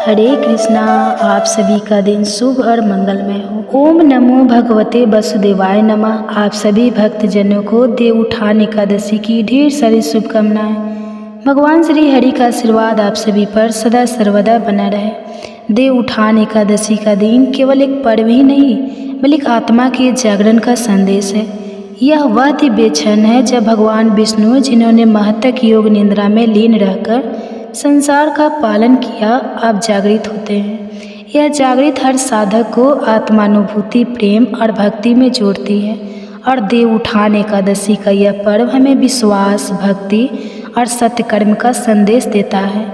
हरे कृष्णा। आप सभी का दिन शुभ और मंगलमय हो। ओम नमो भगवते वसुदेवाय नमः। आप सभी भक्तजनों को देवउठान एकादशी की ढेर सारी शुभकामनाएं। भगवान श्री हरि का आशीर्वाद आप सभी पर सदा सर्वदा बना रहे। देवउठान एकादशी का दिन केवल एक पर्व ही नहीं बल्कि आत्मा के जागरण का संदेश है। यह वह दिव्य क्षण है जब भगवान विष्णु, जिन्होंने महत्तक योग निद्रा में लीन रहकर संसार का पालन किया, आप जागृत होते हैं। यह जागृत हर साधक को आत्मानुभूति, प्रेम और भक्ति में जोड़ती है। और देवउठान एकादशी का यह पर्व हमें विश्वास, भक्ति और सत्यकर्म का संदेश देता है।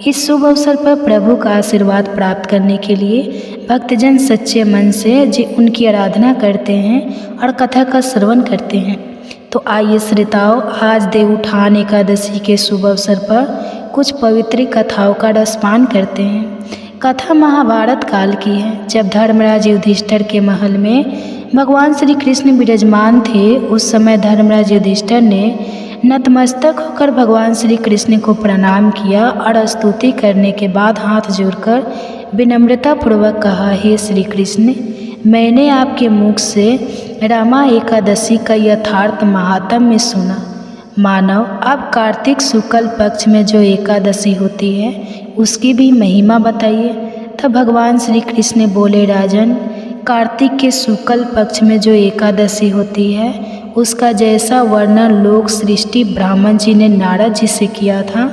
इस शुभ अवसर पर प्रभु का आशीर्वाद प्राप्त करने के लिए भक्तजन सच्चे मन से उनकी आराधना करते हैं और कथा का श्रवण करते हैं। तो आइए श्रोताओं, आज देवउठान एकादशी के शुभ अवसर पर कुछ पवित्र कथाओं का रसपान करते हैं। कथा महाभारत काल की है, जब धर्मराज युधिष्ठिर के महल में भगवान श्री कृष्ण विराजमान थे। उस समय धर्मराज युधिष्ठिर ने नतमस्तक होकर भगवान श्री कृष्ण को प्रणाम किया और स्तुति करने के बाद हाथ जोड़कर विनम्रतापूर्वक कहा, हे श्री कृष्ण, मैंने आपके मुख से रामा एकादशी का यथार्थ महात्म्य सुना। मानव, अब कार्तिक शुक्ल पक्ष में जो एकादशी होती है उसकी भी महिमा बताइए। तब भगवान श्री कृष्ण बोले, राजन, कार्तिक के शुक्ल पक्ष में जो एकादशी होती है उसका जैसा वर्णन लोक सृष्टि ब्राह्मण जी ने नारद जी से किया था,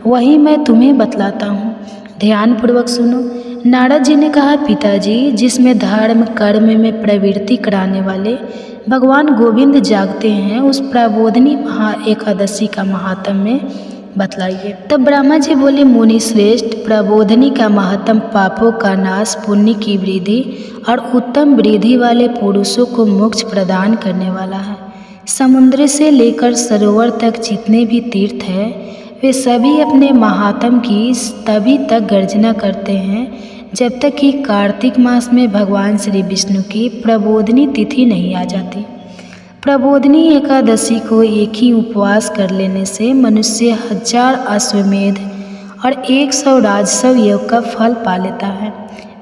वही मैं तुम्हें बतलाता हूँ। ध्यानपूर्वक सुनो। नारद जी ने कहा, पिताजी, जिसमें धर्म कर्म में प्रवृत्ति कराने वाले भगवान गोविंद जागते हैं, उस प्रबोधिनी महा एकादशी का महात्म्य बतलाइए। तब ब्रह्मा जी बोले, मुनि श्रेष्ठ, प्रबोधिनी का महात्म पापों का नाश, पुण्य की वृद्धि और उत्तम वृद्धि वाले पुरुषों को मोक्ष प्रदान करने वाला है। समुद्र से लेकर सरोवर तक जितने भी तीर्थ हैं वे सभी अपने महात्म की तभी तक गर्जना करते हैं जब तक कि कार्तिक मास में भगवान श्री विष्णु की प्रबोधिनी तिथि नहीं आ जाती। प्रबोधिनी एकादशी को एक ही उपवास कर लेने से मनुष्य 1000 अश्वमेध और 100 राजस्व योग का फल पा लेता है।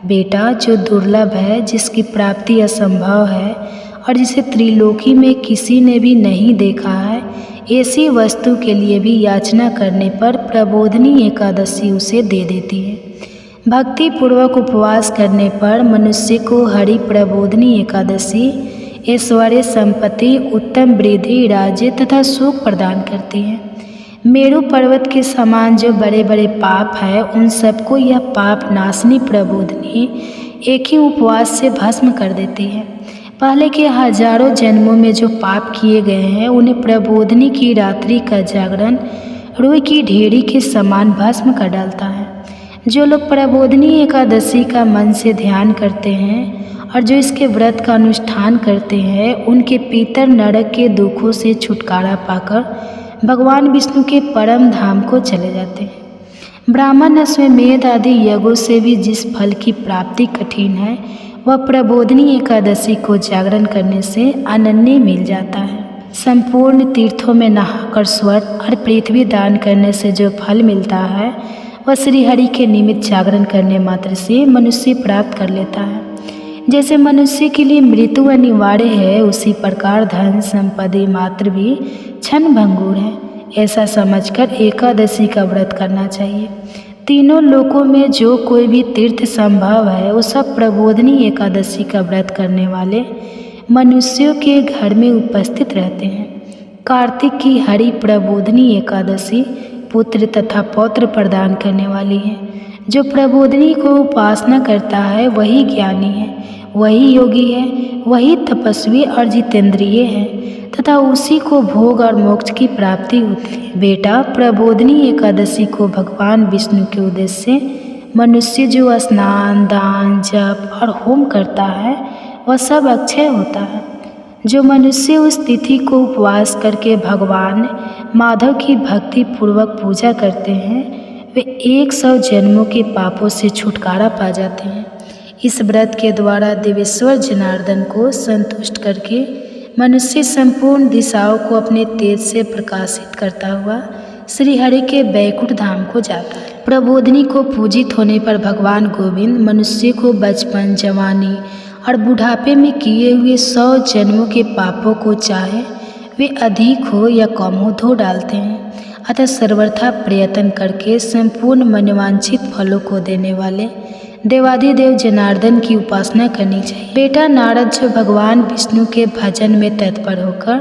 बेटा, जो दुर्लभ है, जिसकी प्राप्ति असंभव है और जिसे त्रिलोकी में किसी ने भी नहीं देखा है, ऐसी वस्तु के लिए भी याचना करने पर प्रबोधिनी एकादशी उसे दे देती है। भक्ति पूर्वक उपवास करने पर मनुष्य को हरि प्रबोधिनी एकादशी ऐश्वर्य, संपत्ति, उत्तम वृद्धि, राज्य तथा सुख प्रदान करती है। मेरु पर्वत के समान जो बड़े बड़े पाप है, उन सबको यह पाप नाशनी प्रबोधिनी एक ही उपवास से भस्म कर देती है। पहले के हजारों जन्मों में जो पाप किए गए हैं, उन्हें प्रबोधिनी की रात्रि का जागरण रुई की ढेरी के समान भस्म कर डालता है। जो लोग प्रबोधिनी एकादशी का मन से ध्यान करते हैं और जो इसके व्रत का अनुष्ठान करते हैं, उनके पितर नरक के दुखों से छुटकारा पाकर भगवान विष्णु के परम धाम को चले जाते हैं। ब्राह्मण, अश्वमेध आदि यज्ञों से भी जिस फल की प्राप्ति कठिन है, वह प्रबोधिनी एकादशी को जागरण करने से अनन्य मिल जाता है। संपूर्ण तीर्थों में नहाकर स्वर्ग और पृथ्वी दान करने से जो फल मिलता है, वह श्री हरि के निमित्त जागरण करने मात्र से मनुष्य प्राप्त कर लेता है। जैसे मनुष्य के लिए मृत्यु अनिवार्य है, उसी प्रकार धन संपत्ति मात्र भी क्षण भंगुर है। ऐसा समझकर एकादशी का व्रत करना चाहिए। तीनों लोकों में जो कोई भी तीर्थ संभव है, वो सब प्रबोधिनी एकादशी का व्रत करने वाले मनुष्यों के घर में उपस्थित रहते हैं। कार्तिक की हरि प्रबोधिनी एकादशी पुत्र तथा पौत्र प्रदान करने वाली है। जो प्रबोधिनी को उपासना करता है वही ज्ञानी है, वही योगी है, वही तपस्वी और जितेंद्रिय है तथा उसी को भोग और मोक्ष की प्राप्ति होती है। बेटा, प्रबोधिनी एकादशी को भगवान विष्णु के उद्देश्य से मनुष्य जो स्नान, दान, जप और होम करता है, वह सब अक्षय होता है। जो मनुष्य उस तिथि को उपवास करके भगवान माधव की भक्ति पूर्वक पूजा करते हैं, वे 100 जन्मों के पापों से छुटकारा पा जाते हैं। इस व्रत के द्वारा देवेश्वर जनार्दन को संतुष्ट करके मनुष्य संपूर्ण दिशाओं को अपने तेज से प्रकाशित करता हुआ श्री हरि के बैकुंठ धाम को जाता है। प्रबोधिनी को पूजित होने पर भगवान गोविंद मनुष्य को बचपन, जवानी और बुढ़ापे में किए हुए 100 जन्मों के पापों को चाहे वे अधिक हो या कम हो धो डालते हैं। अतः सर्वथा प्रयत्न करके संपूर्ण मनोवांछित फलों को देने वाले देवाधिदेव जनार्दन की उपासना करनी चाहिए। बेटा नारद जो भगवान विष्णु के भजन में तत्पर होकर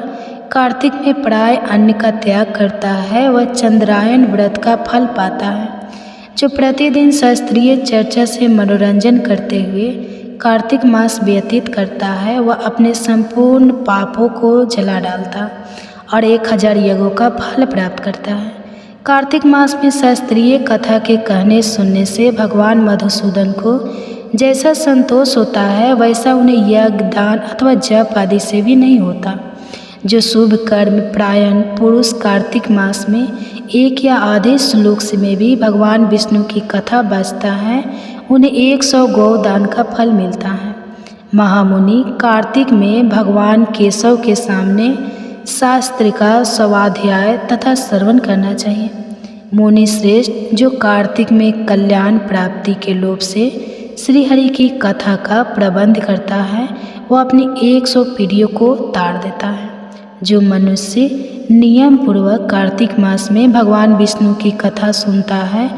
कार्तिक में प्राय अन्न का त्याग करता है, वह चंद्रायन व्रत का फल पाता है। जो प्रतिदिन शास्त्रीय चर्चा से मनोरंजन करते हुए कार्तिक मास व्यतीत करता है, वह अपने संपूर्ण पापों को जला डालता और 1000 यज्ञों का फल प्राप्त करता है। कार्तिक मास में शास्त्रीय कथा के कहने सुनने से भगवान मधुसूदन को जैसा संतोष होता है, वैसा उन्हें यज्ञ, दान अथवा जप आदि से भी नहीं होता। जो शुभ कर्म प्रायण पुरुष कार्तिक मास में 1 या आधे श्लोक से में भी भगवान विष्णु की कथा बचता है, उन्हें 100 गौ दान का फल मिलता है। महामुनि कार्तिक में भगवान केशव के सामने शास्त्र का स्वाध्याय तथा श्रवण करना चाहिए। मुनि श्रेष्ठ जो कार्तिक में कल्याण प्राप्ति के लोभ से श्रीहरि की कथा का प्रबंध करता है, वह अपनी 100 पीढ़ियों को ताड़ देता है। जो मनुष्य नियम पूर्वक कार्तिक मास में भगवान विष्णु की कथा सुनता है,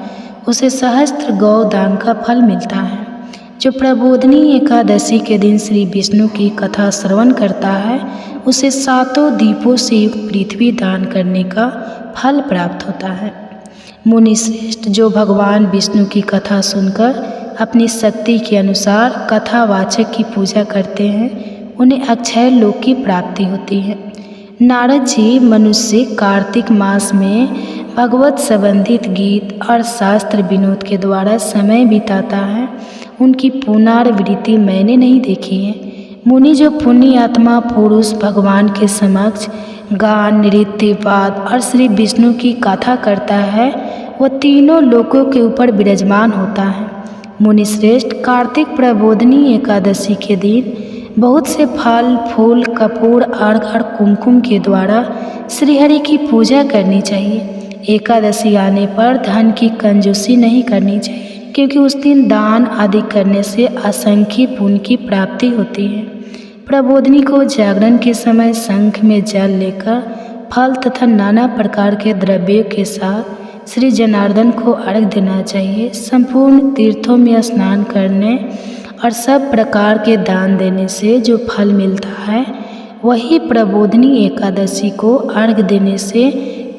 उसे सहस्त्र गौ दान का फल मिलता है। जो प्रबोधिनी एकादशी के दिन श्री विष्णु की कथा श्रवण करता है, उसे 7 दीपों से युक्त पृथ्वी दान करने का फल प्राप्त होता है। मुनि श्रेष्ठ जो भगवान विष्णु की कथा सुनकर अपनी शक्ति के अनुसार कथावाचक की पूजा करते हैं, उन्हें अक्षय लोक की प्राप्ति होती है। नारद जी मनुष्य कार्तिक मास में भगवत संबंधित गीत और शास्त्र विनोद के द्वारा समय बिताता है, उनकी पुनरावृत्ति मैंने नहीं देखी है। मुनि जो पुण्य आत्मा पुरुष भगवान के समक्ष गान, नृत्य, वाद और श्री विष्णु की कथा करता है, वह तीनों लोकों के ऊपर विराजमान होता है। मुनि श्रेष्ठ कार्तिक प्रबोधिनी एकादशी के दिन बहुत से फल, फूल, कपूर, अर्घ और कुमकुम के द्वारा श्रीहरि की पूजा करनी चाहिए। एकादशी आने पर धन की कंजूसी नहीं करनी चाहिए, क्योंकि उस दिन दान आदि करने से असंख्य पुण्य की प्राप्ति होती है। प्रबोधिनी को जागरण के समय शंख में जल लेकर फल तथा नाना प्रकार के द्रव्यों के साथ श्री जनार्दन को अर्घ देना चाहिए। संपूर्ण तीर्थों में स्नान करने और सब प्रकार के दान देने से जो फल मिलता है, वही प्रबोधिनी एकादशी को अर्घ देने से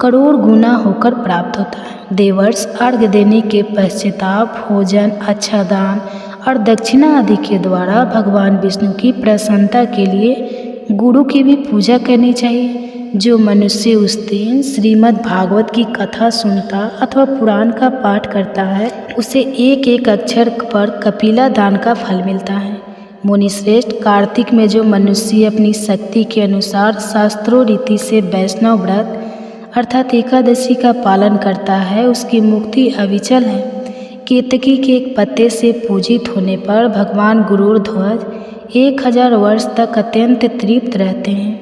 करोड़ गुना होकर प्राप्त होता है। देवर्ष अर्घ देने के पश्चाताप भोजन, अच्छा दान और दक्षिणा आदि के द्वारा भगवान विष्णु की प्रसन्नता के लिए गुरु की भी पूजा करनी चाहिए। जो मनुष्य उस दिन श्रीमद् भागवत की कथा सुनता अथवा पुराण का पाठ करता है, उसे 1-1 अक्षर पर कपिला दान का फल मिलता है। मुनि श्रेष्ठ कार्तिक में जो मनुष्य अपनी शक्ति के अनुसार शास्त्रों रीति से वैष्णव व्रत अर्थात एकादशी का पालन करता है, उसकी मुक्ति अविचल है। केतकी के एक पत्ते से पूजित होने पर भगवान गरुड़ध्वज 1000 वर्ष तक अत्यंत तृप्त रहते हैं।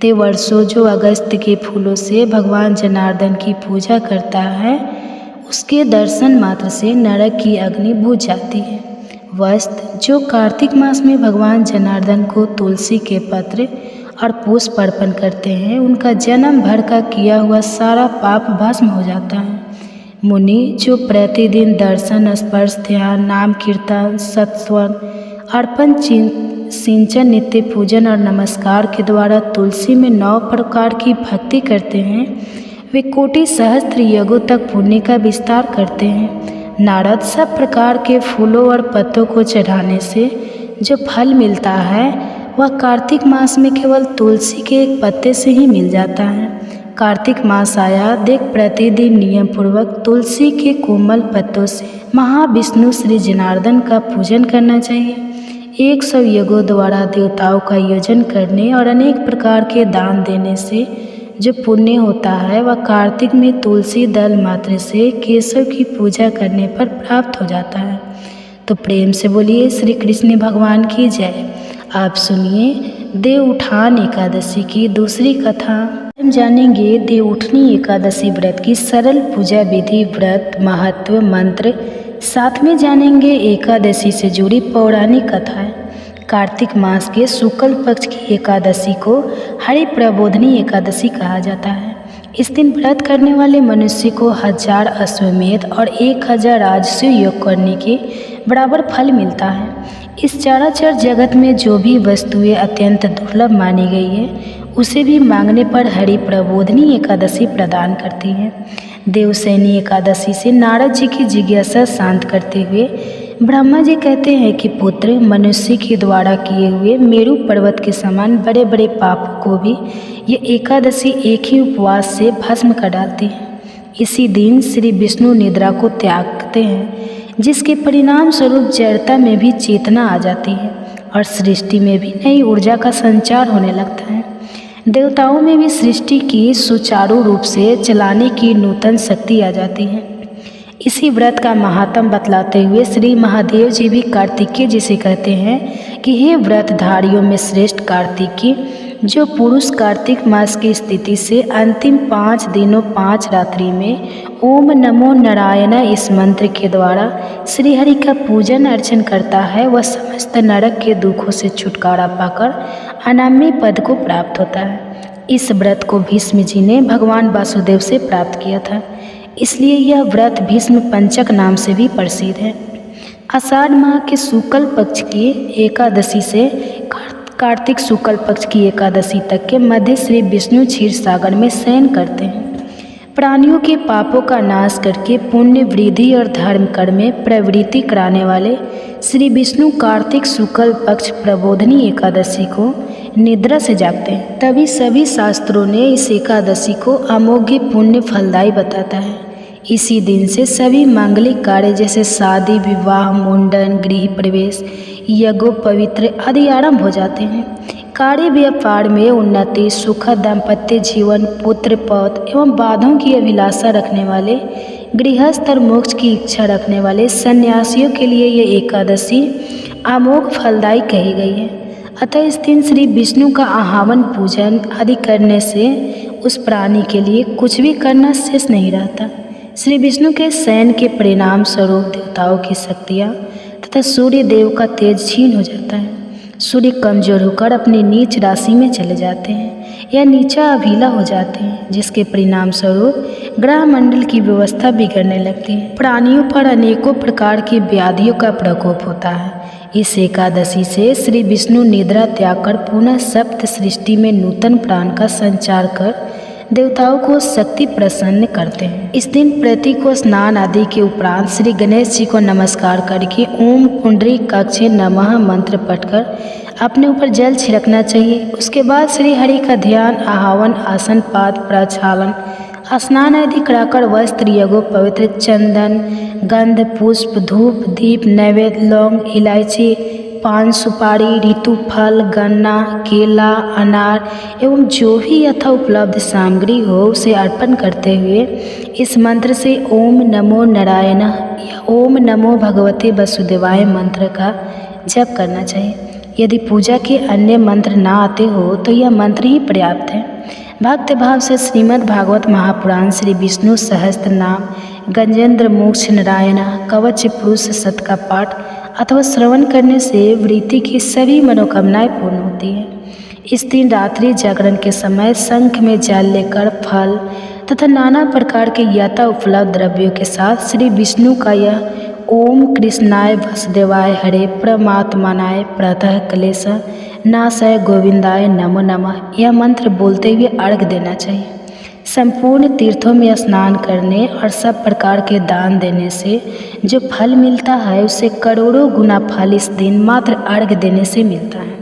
ते वर्षों जो अगस्त के फूलों से भगवान जनार्दन की पूजा करता है, उसके दर्शन मात्र से नरक की अग्नि बुझ जाती है। वस्त्र जो कार्तिक मास में भगवान जनार्दन को तुलसी के पत्र और पुष्प अर्पण करते हैं, उनका जन्म भर का किया हुआ सारा पाप भस्म हो जाता है। मुनि जो प्रतिदिन दर्शन, स्पर्श, ध्यान, नाम कीर्तन, सत्स्वन, अर्पण, सिंचन, नित्य पूजन और नमस्कार के द्वारा तुलसी में 9 प्रकार की भक्ति करते हैं, वे कोटि सहस्त्र यज्ञों तक पुण्य का विस्तार करते हैं। नारद सब प्रकार के फूलों और पत्तों को चढ़ाने से जो फल मिलता है, वह कार्तिक मास में केवल तुलसी के एक पत्ते से ही मिल जाता है। कार्तिक मास आया देख प्रतिदिन नियम पूर्वक तुलसी के कोमल पत्तों से महाविष्णु श्री जनार्दन का पूजन करना चाहिए। 100 यज्ञों द्वारा देवताओं का योजन करने और अनेक प्रकार के दान देने से जो पुण्य होता है, वह कार्तिक में तुलसी दल मात्र से केशव की पूजा करने पर प्राप्त हो जाता है। तो प्रेम से बोलिए श्री कृष्ण भगवान की जय। आप सुनिए देव उठान एकादशी की दूसरी कथा। हम जानेंगे देवउठनी एकादशी व्रत की सरल पूजा विधि, व्रत महत्व, मंत्र। साथ में जानेंगे एकादशी से जुड़ी पौराणिक कथाएं। कार्तिक मास के शुक्ल पक्ष की एकादशी को हरि प्रबोधनी एकादशी कहा जाता है। इस दिन व्रत करने वाले मनुष्य को 1000 अश्वमेध और 1000 राजस्व योग करने के बराबर फल मिलता है। इस चराचर जगत में जो भी वस्तुएं अत्यंत दुर्लभ मानी गई है, उसे भी मांगने पर हरि प्रबोधनी एकादशी प्रदान करती है। देवसैनी एकादशी से नारद जी की जिज्ञासा शांत करते हुए ब्रह्मा जी कहते हैं कि पुत्र, मनुष्य के द्वारा किए हुए मेरु पर्वत के समान बड़े बड़े पापों को भी ये एकादशी एक ही उपवास से भस्म कर डालती है। इसी दिन श्री विष्णु निद्रा को त्यागते हैं, जिसके परिणाम स्वरूप जड़ता में भी चेतना आ जाती है और सृष्टि में भी नई ऊर्जा का संचार होने लगता है। देवताओं में भी सृष्टि की सुचारू रूप से चलाने की नूतन शक्ति आ जाती है। इसी व्रत का महात्म बतलाते हुए श्री महादेव जी भी कार्तिकेय जी से कहते हैं कि हे व्रतधारियों में श्रेष्ठ कार्तिकी, जो पुरुष कार्तिक मास की स्थिति से अंतिम 5 दिनों 5 रात्रि में ओम नमो नारायण इस मंत्र के द्वारा श्री हरि का पूजन अर्चन करता है, वह समस्त नरक के दुखों से छुटकारा पाकर अनाम्य पद को प्राप्त होता है। इस व्रत को भीष्म जी ने भगवान वासुदेव से प्राप्त किया था, इसलिए यह व्रत भीष्म पंचक नाम से भी प्रसिद्ध है। आषाढ़ माह के शुक्ल पक्ष की एकादशी से कार्तिक शुक्ल पक्ष की एकादशी तक के मध्य श्री विष्णु क्षीर सागर में शयन करते हैं। प्राणियों के पापों का नाश करके पुण्य वृद्धि और धर्म कर्म में प्रवृत्ति कराने वाले श्री विष्णु कार्तिक शुक्ल पक्ष प्रबोधनी एकादशी को निद्रा से जागते हैं। तभी सभी शास्त्रों ने इस एकादशी को अमोघ पुण्य फलदायी बताता है। इसी दिन से सभी मांगलिक कार्य जैसे शादी, विवाह, मुंडन, गृह प्रवेश, यज्ञोपवित्र आदि आरंभ हो जाते हैं। कार्य व्यापार में उन्नति, सुखद दाम्पत्य जीवन, पुत्र पौत्र एवं बाधों की अभिलाषा रखने वाले गृहस्थ और मोक्ष की इच्छा रखने वाले सन्यासियों के लिए ये एकादशी अमोघ फलदायी कही गई है। अतः इस दिन श्री विष्णु का आह्वान, पूजन आदि करने से उस प्राणी के लिए कुछ भी करना शेष नहीं रहता। श्री विष्णु के शयन के परिणाम स्वरूप देवताओं की शक्तियाँ तथा सूर्य देव का तेज क्षीण हो जाता है। सूर्य कमजोर होकर अपनी नीच राशि में चले जाते हैं या नीचा अभिला हो जाते हैं, जिसके परिणाम स्वरूप ग्रह मंडल की व्यवस्था बिगड़ने लगती है। प्राणियों पर अनेकों प्रकार की व्याधियों का प्रकोप होता है। इस एकादशी से श्री विष्णु निद्रा त्याग कर पुनः सप्त सृष्टि में नूतन प्राण का संचार कर देवताओं को शक्ति प्रसन्न करते हैं। इस दिन प्रति को स्नान आदि के उपरांत श्री गणेश जी को नमस्कार करके ओम पुंडरीकाक्षे नमः मंत्र पढ़कर अपने ऊपर जल छिड़कना चाहिए। उसके बाद श्री हरि का ध्यान, आह्वान, आसन पाद प्रक्षालन, स्नान आदि कराकर वस्त्र, यज्ञोपवित्र, चंदन, गंध, पुष्प, धूप, दीप, नैवेद्य, लौंग, इलायची, पान, सुपारी, ऋतु फल, गन्ना, केला, अनार एवं जो भी यथा उपलब्ध सामग्री हो उसे अर्पण करते हुए इस मंत्र से ओम नमो नारायण या ओम नमो भगवते वसुदेवाय मंत्र का जप करना चाहिए। यदि पूजा के अन्य मंत्र ना आते हो तो यह मंत्र ही पर्याप्त है। भक्त भाव से श्रीमद् भागवत महापुराण, श्री विष्णु सहस्त्र नाम, गजेंद्र मोक्ष नारायण, कवच पुरुष शत का पाठ अथवा श्रवण करने से वृत्ति की सभी मनोकामनाएं पूर्ण होती हैं। इस दिन रात्रि जागरण के समय शंख में जल लेकर फल तथा नाना प्रकार के यथा उपलब्ध द्रव्यों के साथ श्री विष्णु का यह ओम कृष्णाय वसुदेवाय हरे परमात्मानाय प्रातः क्लेश नाशय गोविंदाय नमो नमः यह मंत्र बोलते हुए अर्घ्य देना चाहिए। संपूर्ण तीर्थों में स्नान करने और सब प्रकार के दान देने से जो फल मिलता है उससे करोड़ों गुना फल इस दिन मात्र अर्घ्य देने से मिलता है।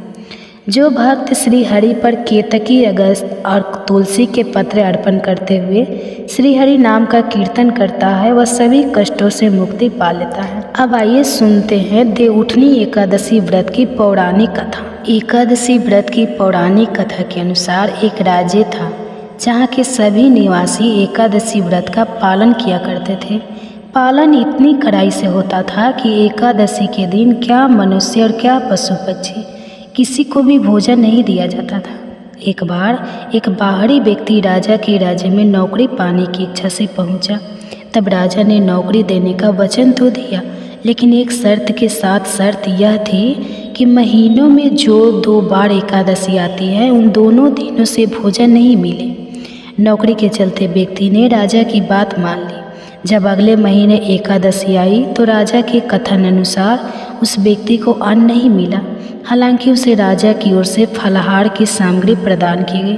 जो भक्त श्री हरि पर केतकी, अगस्त और तुलसी के पत्र अर्पण करते हुए श्री हरि नाम का कीर्तन करता है वह सभी कष्टों से मुक्ति पा लेता है। अब आइए सुनते हैं देवउठनी एकादशी व्रत की पौराणिक कथा। एकादशी व्रत की पौराणिक कथा के अनुसार एक राज्य था जहाँ के सभी निवासी एकादशी व्रत का पालन किया करते थे। पालन इतनी कड़ाई से होता था कि एकादशी के दिन क्या मनुष्य और क्या पशु पक्षी किसी को भी भोजन नहीं दिया जाता था। एक बार एक बाहरी व्यक्ति राजा के राज्य में नौकरी पाने की इच्छा से पहुंचा। तब राजा ने नौकरी देने का वचन तो दिया, लेकिन एक शर्त के साथ। शर्त यह थी कि महीनों में जो 2 बार एकादशी आती है, उन दोनों दिनों से भोजन नहीं मिले। नौकरी के चलते व्यक्ति ने राजा की बात मान ली। जब अगले महीने एकादशी आई तो राजा के कथन अनुसार उस व्यक्ति को अन्न नहीं मिला। हालांकि उसे राजा की ओर से फलाहार की सामग्री प्रदान की गई,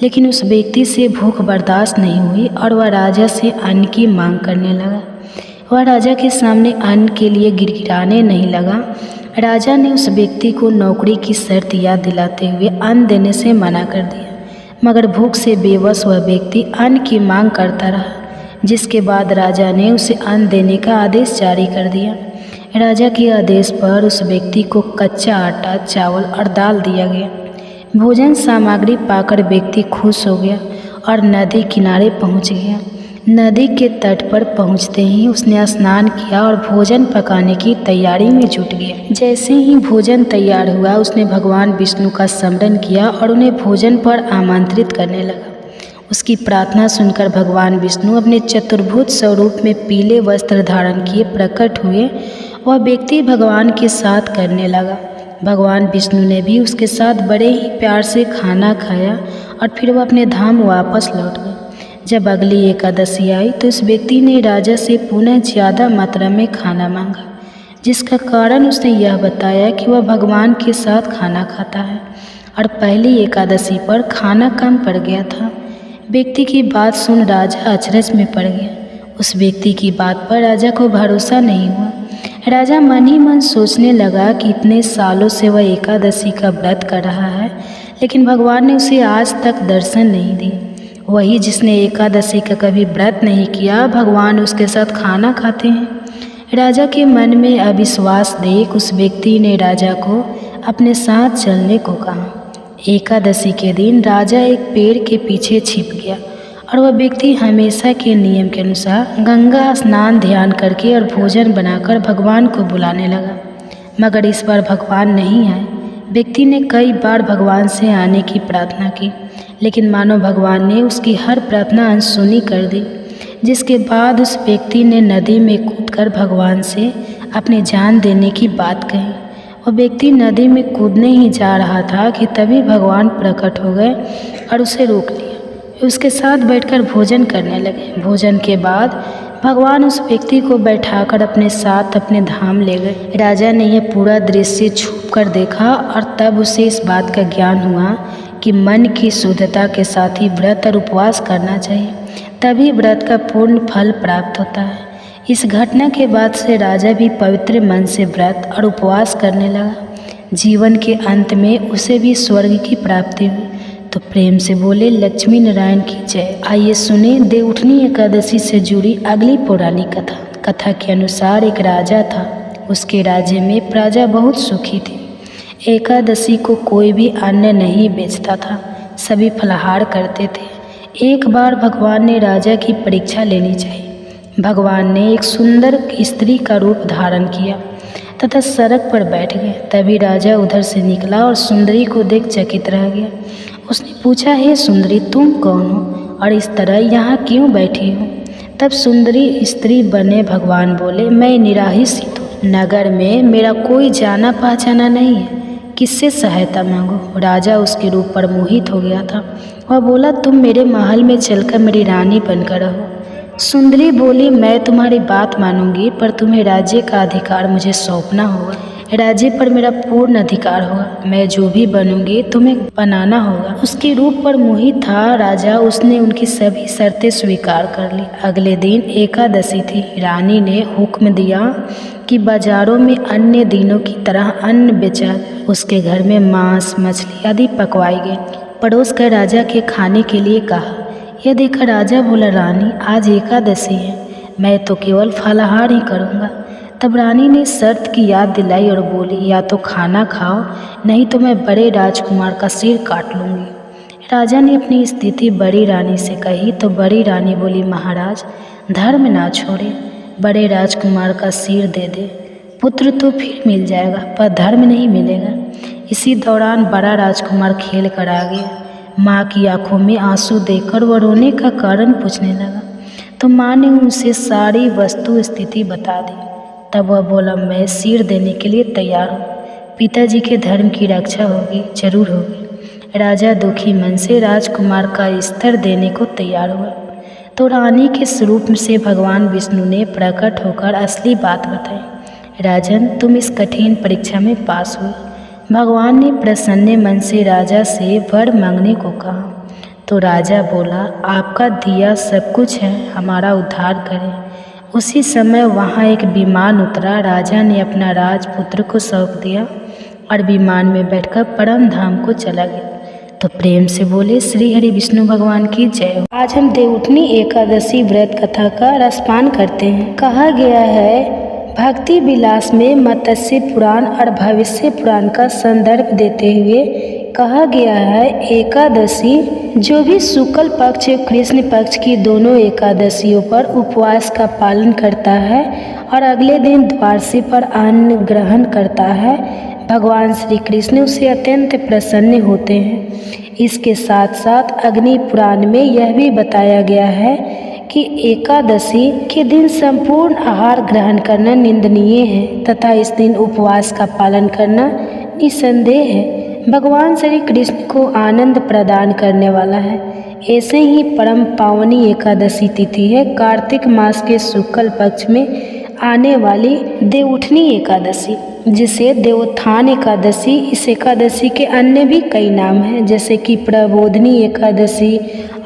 लेकिन उस व्यक्ति से भूख बर्दाश्त नहीं हुई और वह राजा से अन्न की मांग करने लगा। वह राजा के सामने अन्न के लिए गिड़गिड़ाने नहीं लगा। राजा ने उस व्यक्ति को नौकरी की शर्त याद दिलाते हुए अन्न देने से मना कर दिया, मगर भूख से बेबस वह व्यक्ति अन्न की मांग करता रहा, जिसके बाद राजा ने उसे अन्न देने का आदेश जारी कर दिया। राजा के आदेश पर उस व्यक्ति को कच्चा आटा, चावल और दाल दिया गया। भोजन सामग्री पाकर व्यक्ति खुश हो गया और नदी किनारे पहुंच गया। नदी के तट पर पहुंचते ही उसने स्नान किया और भोजन पकाने की तैयारी में जुट गया। जैसे ही भोजन तैयार हुआ, उसने भगवान विष्णु का स्मरण किया और उन्हें भोजन पर आमंत्रित करने लगा। उसकी प्रार्थना सुनकर भगवान विष्णु अपने चतुर्भुज स्वरूप में पीले वस्त्र धारण किए प्रकट हुए। वह व्यक्ति भगवान के साथ करने लगा। भगवान विष्णु ने भी उसके साथ बड़े ही प्यार से खाना खाया और फिर वह अपने धाम वापस लौट गए। जब अगली एकादशी आई तो उस व्यक्ति ने राजा से पुनः ज़्यादा मात्रा में खाना मांगा, जिसका कारण उसने यह बताया कि वह भगवान के साथ खाना खाता है और पहली एकादशी पर खाना कम पड़ गया था। व्यक्ति की बात सुन राजा अचरज में पड़ गया। उस व्यक्ति की बात पर राजा को भरोसा नहीं हुआ। राजा मन ही मन सोचने लगा कि इतने सालों से वह एकादशी का व्रत कर रहा है, लेकिन भगवान ने उसे आज तक दर्शन नहीं दिए। वही जिसने एकादशी का कभी व्रत नहीं किया, भगवान उसके साथ खाना खाते हैं। राजा के मन में अविश्वास देख उस व्यक्ति ने राजा को अपने साथ चलने को कहा। एकादशी के दिन राजा एक पेड़ के पीछे छिप गया और वह व्यक्ति हमेशा के नियम के अनुसार गंगा स्नान ध्यान करके और भोजन बनाकर भगवान को बुलाने लगा, मगर इस बार भगवान नहीं आए। व्यक्ति ने कई बार भगवान से आने की प्रार्थना की, लेकिन मानो भगवान ने उसकी हर प्रार्थना अनसुनी कर दी, जिसके बाद उस व्यक्ति ने नदी में कूदकर भगवान से अपनी जान देने की बात कही। वह व्यक्ति नदी में कूदने ही जा रहा था कि तभी भगवान प्रकट हो गए और उसे रोक लिया। उसके साथ बैठकर भोजन करने लगे। भोजन के बाद भगवान उस व्यक्ति को बैठाकर अपने साथ अपने धाम ले गए। राजा ने यह पूरा दृश्य छुप कर देखा और तब उसे इस बात का ज्ञान हुआ कि मन की शुद्धता के साथ ही व्रत और उपवास करना चाहिए, तभी व्रत का पूर्ण फल प्राप्त होता है। इस घटना के बाद से राजा भी पवित्र मन से व्रत और उपवास करने लगा। जीवन के अंत में उसे भी स्वर्ग की प्राप्ति हुई। तो प्रेम से बोले लक्ष्मी नारायण की जय। आइए सुने देवउठनी एकादशी से जुड़ी अगली पौराणिक कथा। कथा के अनुसार एक राजा था। उसके राज्य में प्रजा बहुत सुखी थी। एकादशी को कोई भी अन्न नहीं बेचता था, सभी फलाहार करते थे। एक बार भगवान ने राजा की परीक्षा लेनी चाहिए। भगवान ने एक सुंदर स्त्री का रूप धारण किया तथा सड़क पर बैठ गए। तभी राजा उधर से निकला और सुंदरी को देख चकित रह गया। उसने पूछा, हे सुंदरी, तुम कौन हो और इस तरह यहाँ क्यों बैठी हो? तब सुंदरी स्त्री बने भगवान बोले, मैं निराहित हूँ, नगर में मेरा कोई जाना पहचाना नहीं है, किससे सहायता मांगो? राजा उसके रूप पर मोहित हो गया था। वह बोला, तुम मेरे महल में चलकर मेरी रानी बनकर रहो। सुंदरी बोली, मैं तुम्हारी बात मानूंगी, पर तुम्हें राज्य का अधिकार मुझे सौंपना होगा। राज्य पर मेरा पूर्ण अधिकार होगा। मैं जो भी बनूंगी तुम्हें बनाना होगा। उसके रूप पर मोहित था राजा। उसने उनकी सभी शर्तें स्वीकार कर ली। अगले दिन एकादशी थी। रानी ने हुक्म दिया कि बाजारों में अन्य दिनों की तरह अन्न बेचा जाए। उसके घर में मांस, मछली आदि पकवाई गई। पड़ोस कर राजा के खाने के लिए कहा। यह देखकर राजा बोला, रानी, आज एकादशी है, मैं तो केवल फलाहार ही करूँगा। तब रानी ने शर्त की याद दिलाई और बोली, या तो खाना खाओ, नहीं तो मैं बड़े राजकुमार का सिर काट लूँगी। राजा ने अपनी स्थिति बड़ी रानी से कही तो बड़ी रानी बोली, महाराज, धर्म ना छोड़े, बड़े राजकुमार का सिर दे दे, पुत्र तो फिर मिल जाएगा पर धर्म नहीं मिलेगा। इसी दौरान बड़ा राजकुमार खेल कर आ गया। माँ की आंखों में आंसू देखकर वह रोने का कारण पूछने लगा तो माँ ने उसे सारी वस्तु स्थिति बता दी। तब वह बोला, मैं सिर देने के लिए तैयार हूँ, पिताजी के धर्म की रक्षा होगी, जरूर होगी। राजा दुखी मन से राजकुमार का स्तर देने को तैयार हुआ तो रानी के स्वरूप से भगवान विष्णु ने प्रकट होकर असली बात बताई। राजन, तुम इस कठिन परीक्षा में पास हुए। भगवान ने प्रसन्न मन से राजा से वर मांगने को कहा तो राजा बोला, आपका दिया सब कुछ है, हमारा उद्धार करें। उसी समय वहाँ एक विमान उतरा। राजा ने अपना राजपुत्र को सौंप दिया और विमान में बैठकर परम धाम को चला गया। तो प्रेम से बोले, श्री हरि विष्णु भगवान की जय हो। आज हम देवउठनी एकादशी व्रत कथा का रसपान करते हैं। कहा गया है, भक्ति विलास में मत्स्य पुराण और भविष्य पुराण का संदर्भ देते हुए कहा गया है, एकादशी जो भी शुक्ल पक्ष और कृष्ण पक्ष की दोनों एकादशियों पर उपवास का पालन करता है और अगले दिन द्वादशी पर अन्न ग्रहण करता है, भगवान श्री कृष्ण उससे अत्यंत प्रसन्न होते हैं। इसके साथ साथ अग्नि पुराण में यह भी बताया गया है कि एकादशी के दिन संपूर्ण आहार ग्रहण करना निंदनीय है तथा इस दिन उपवास का पालन करना निसंदेह है भगवान श्री कृष्ण को आनंद प्रदान करने वाला है। ऐसे ही परम पावनी एकादशी तिथि है कार्तिक मास के शुक्ल पक्ष में आने वाली देवउठनी एकादशी, जिसे देवोत्थान एकादशी। इस एकादशी के अन्य भी कई नाम हैं, जैसे कि प्रबोधनी एकादशी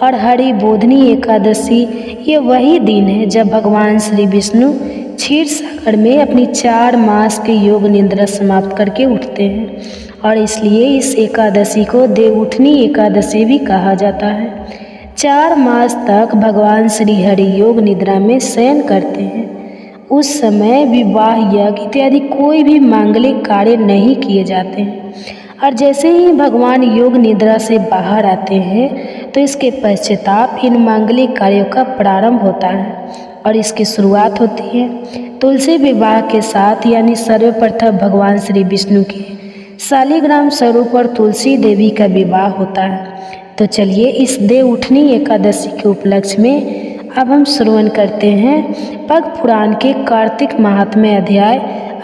और हरिबोधनी एकादशी। ये वही दिन है जब भगवान श्री विष्णु क्षीर सागर में अपनी 4 मास की योग निद्रा समाप्त करके उठते हैं और इसलिए इस एकादशी को देवउठनी एकादशी भी कहा जाता है। 4 मास तक भगवान श्री हरि योग निद्रा में शयन करते हैं। उस समय विवाह यज्ञ इत्यादि कोई भी मांगलिक कार्य नहीं किए जाते हैं और जैसे ही भगवान योग निद्रा से बाहर आते हैं तो इसके पश्चाताप इन मांगलिक कार्यों का प्रारंभ होता है और इसकी शुरुआत होती है तुलसी विवाह के साथ, यानी सर्वप्रथम भगवान श्री विष्णु के शालिग्राम स्वरूप और तुलसी देवी का विवाह होता है। तो चलिए इस देवउठनी एकादशी के उपलक्ष्य में अब हम श्रवण करते हैं पद्म पुराण के कार्तिक महात्म्य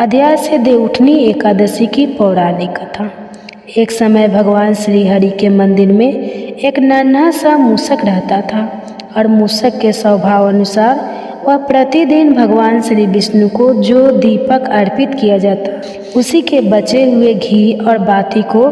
अध्याय से देवउठनी एकादशी की पौराणिक कथा। एक समय भगवान श्री हरि के मंदिर में एक नन्हा सा मूषक रहता था और मूषक के स्वभाव अनुसार वह प्रतिदिन भगवान श्री विष्णु को जो दीपक अर्पित किया जाता उसी के बचे हुए घी और बाती को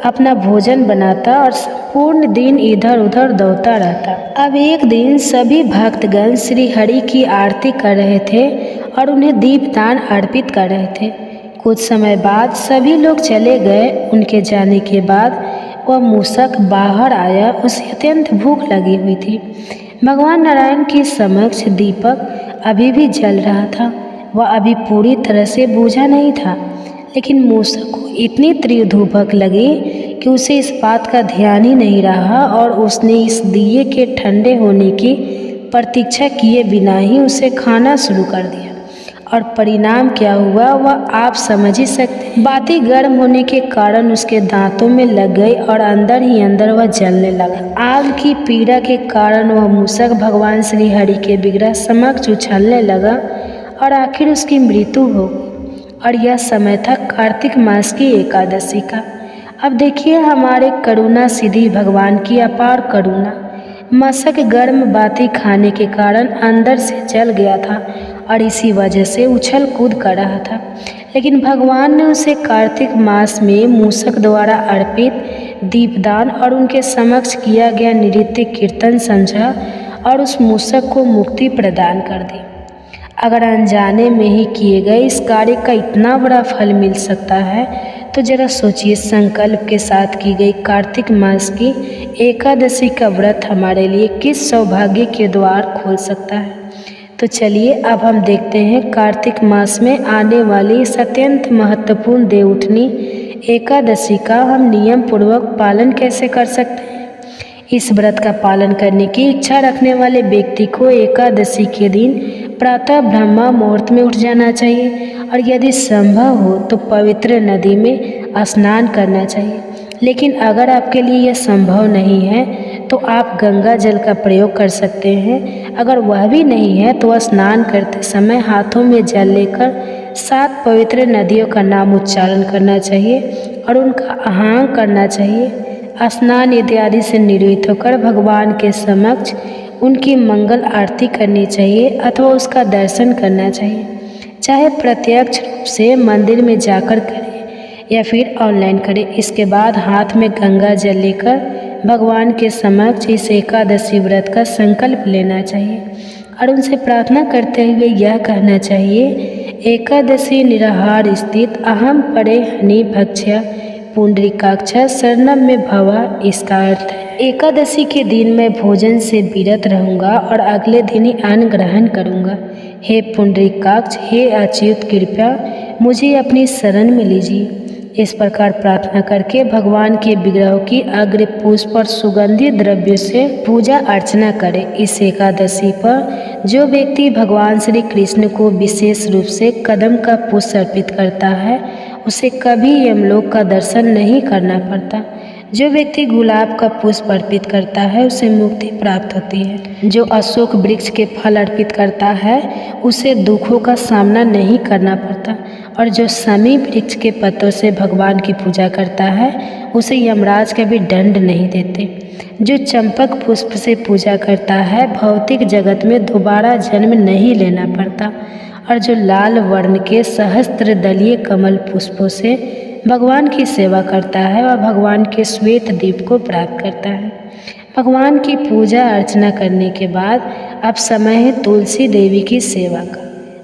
अपना भोजन बनाता और संपूर्ण दिन इधर उधर दौड़ता रहता। अब एक दिन सभी भक्तगण श्री हरि की आरती कर रहे थे और उन्हें दीपदान अर्पित कर रहे थे। कुछ समय बाद सभी लोग चले गए। उनके जाने के बाद वह मूषक बाहर आया। उसे अत्यंत भूख लगी हुई थी। भगवान नारायण के समक्ष दीपक अभी भी जल रहा था। वह अभी पूरी तरह से बुझा नहीं था, लेकिन मूषक को इतनी तीव्र भूख लगी कि उसे इस बात का ध्यान ही नहीं रहा और उसने इस दिए के ठंडे होने की प्रतीक्षा किए बिना ही उसे खाना शुरू कर दिया। और परिणाम क्या हुआ वह आप समझ ही सकते। बाती गर्म होने के कारण उसके दांतों में लग गई और अंदर ही अंदर वह जलने लगा। आग की पीड़ा के कारण वह मूषक भगवान श्री हरि के विग्रह समक्ष उछलने लगा और आखिर उसकी मृत्यु हो गई। और यह समय था कार्तिक मास की एकादशी का। अब देखिए हमारे करुणा सिद्धि भगवान की अपार करुणा। मशक गर्म बाती खाने के कारण अंदर से जल गया था और इसी वजह से उछल कूद कर रहा था, लेकिन भगवान ने उसे कार्तिक मास में मूषक द्वारा अर्पित दीपदान और उनके समक्ष किया गया नृत्य कीर्तन समझा और उस मूषक को मुक्ति प्रदान कर दी। अगर अनजाने में ही किए गए इस कार्य का इतना बड़ा फल मिल सकता है तो जरा सोचिए, संकल्प के साथ की गई कार्तिक मास की एकादशी का व्रत हमारे लिए किस सौभाग्य के द्वार खोल सकता है। तो चलिए अब हम देखते हैं कार्तिक मास में आने वाली इस अत्यंत महत्वपूर्ण देवउठनी एकादशी का हम नियम पूर्वक पालन कैसे कर सकते हैं। इस व्रत का पालन करने की इच्छा रखने वाले व्यक्ति को एकादशी के दिन प्रातः ब्रह्म मुहूर्त में उठ जाना चाहिए और यदि संभव हो तो पवित्र नदी में स्नान करना चाहिए। लेकिन अगर आपके लिए यह संभव नहीं है तो आप गंगा जल का प्रयोग कर सकते हैं। अगर वह भी नहीं है तो स्नान करते समय हाथों में जल लेकर 7 पवित्र नदियों का नाम उच्चारण करना चाहिए और उनका आह्वान करना चाहिए। स्नान इत्यादि से निवृत्त होकर भगवान के समक्ष उनकी मंगल आरती करनी चाहिए अथवा उसका दर्शन करना चाहिए, चाहे प्रत्यक्ष रूप से मंदिर में जाकर करें या फिर ऑनलाइन करें। इसके बाद हाथ में गंगा जल लेकर भगवान के समक्ष इस एकादशी व्रत का संकल्प लेना चाहिए और उनसे प्रार्थना करते हुए यह कहना चाहिए, एकादशी निराहार स्थित अहम परे हनि भक्ष्य पुंडरीकाक्ष शरणम में भवा। इसका अर्थ है एकादशी के दिन मैं भोजन से विरत रहूँगा और अगले दिन ही अन्न ग्रहण करूँगा। हे पुंडरीकाक्ष, हे अच्युत, कृपया मुझे अपनी शरण में लीजिए। इस प्रकार प्रार्थना करके भगवान के विग्रह की अग्र पुष्प और सुगंधित द्रव्य से पूजा अर्चना करें। इस एकादशी पर जो व्यक्ति भगवान श्री कृष्ण को विशेष रूप से कदम का पुष्प अर्पित करता है उसे कभी यमलोक का दर्शन नहीं करना पड़ता। जो व्यक्ति गुलाब का पुष्प अर्पित करता है उसे मुक्ति प्राप्त होती है। जो अशोक वृक्ष के फल अर्पित करता है उसे दुखों का सामना नहीं करना पड़ता और जो शमी वृक्ष के पत्तों से भगवान की पूजा करता है उसे यमराज कभी दंड नहीं देते। जो चंपक पुष्प से पूजा करता है भौतिक जगत में दोबारा जन्म नहीं लेना पड़ता और जो लाल वर्ण के सहस्त्र दलीय कमल पुष्पों से भगवान की सेवा करता है वह भगवान के श्वेत दीप को प्राप्त करता है। भगवान की पूजा अर्चना करने के बाद अब समय है तुलसी देवी की सेवा का।